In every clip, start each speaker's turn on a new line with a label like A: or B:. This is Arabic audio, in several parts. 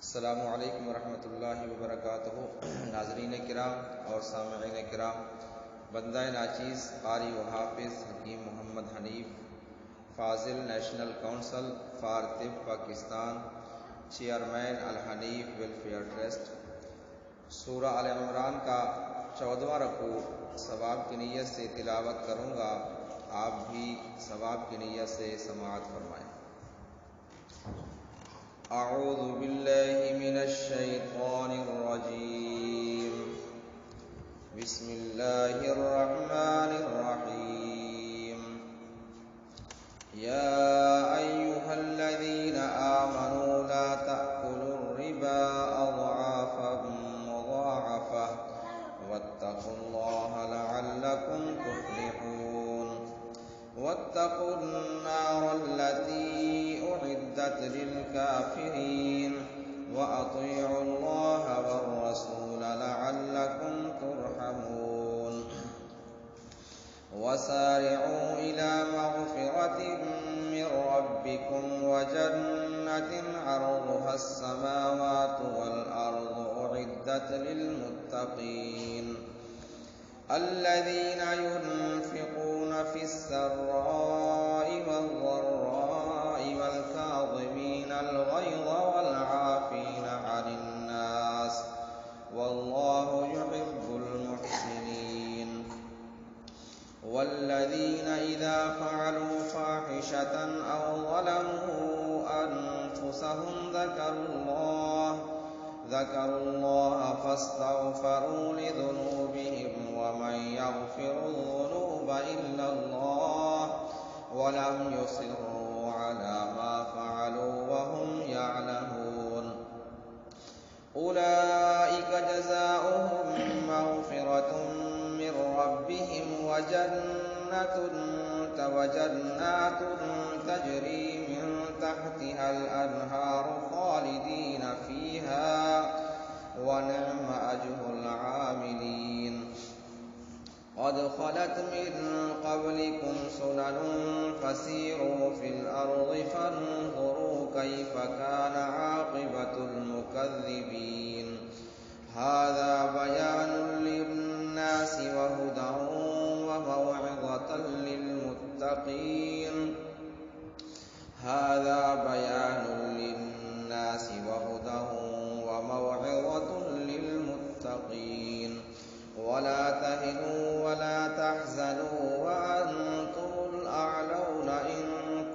A: अस्सलामु अलैकुम वरहमतुल्लाहि वबरकातुहू। नाज़रीन किराम और सामईन किराम, बंदा नाचीज़ क़ारी व हाफ़िज़ हकीम मोहम्मद हनीफ़, फ़ाज़िल नेशनल काउंसिल फ़ॉर तिब पाकिस्तान, चेयरमैन अल हनीफ़ वेलफेयर ट्रस्ट, सूरा अल इमरान का 14वां रुकू सवाब की नीयत से तिलावत करूँगा। आप भी सवाब की नीयत से समाअत फरमाएँ। अऊज़ु बिल्लाहि मिनश शैतानिर रजीम। बिस्मिल्लाहिर रहमानिर रहीम। या अय्युहल्लज़ीना आमनू ला तअकुलुर रिबा अज़आफ़न मुज़ाअफ़ा वत्तक़ुल्लाहा लअल्लकुम तुफ़्लिहून। वत्तक़ुन्नारल्लती उइद्दत लिलकाफ़िरीन वअतीउल्लाहा वर्रसूल लअल्लकुम तुरहमून। वसारि'ू इला मग़फ़िरतिन मिन रब्बिकुम वजन्नतिन अर्ज़ुहस समावातु वल अर्ज़ु उइद्दत लिलमुत्तक़ीन الذين ينفقون في السراء والضراء والكاظمين الغيظ والعافين عن الناس والله يحب المحسنين. والذين إذا فعلوا فاحشة أو ظلموا أنفسهم ذكروا الله فاستغفروا لذنوبهم ومن يغفر الذنوب إلا الله ولم يصروا على ما فعلوا وهم يعلمون. أولئك جزاؤهم مغفرة من ربهم وجنات تجري من تحتها الأنهار خالدين فيها ونعم أجر العاملين. قد خلت من قبلكم سنن فسيروا في الأرض فانظروا كيف كان عاقبة المكذبين. هذا بيان للناس وهدى وموعظة للمتقين. هذا بيان للناس وهدى وموعظة للمتقين. ولا تهنوا ولا تحزنوا وأنتم الأعلون إن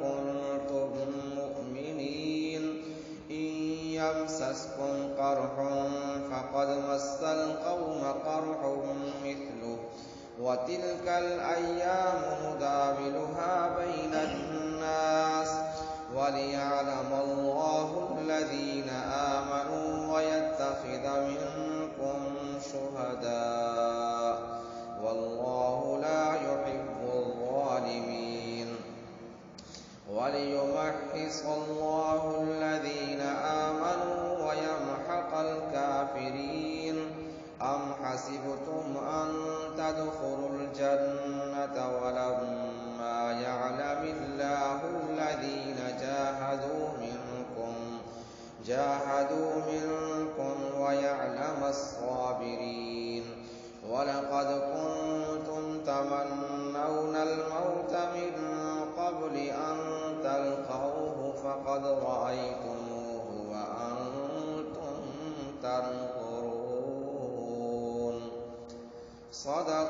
A: كنتم مؤمنين. إن يمسسكم قرح فقد مس القوم قرح مثله وتلك الأيام نداولها بين الناس وليعلم الله الذين آمنوا ويتخذ منكم شهداء والله لا يحب الظالمين. وليمحص الله الذين آمنوا ويمحق الكافرين. أم حسبتم أن تدخلوا الجنة ولما يعلم الله الذين جاهدوا منكم ويعلم الصابرين. ولقد كنتم تمنون الموت من قبل أن تلقوه فقد رأيتموه وأنتم تنظرون. صدق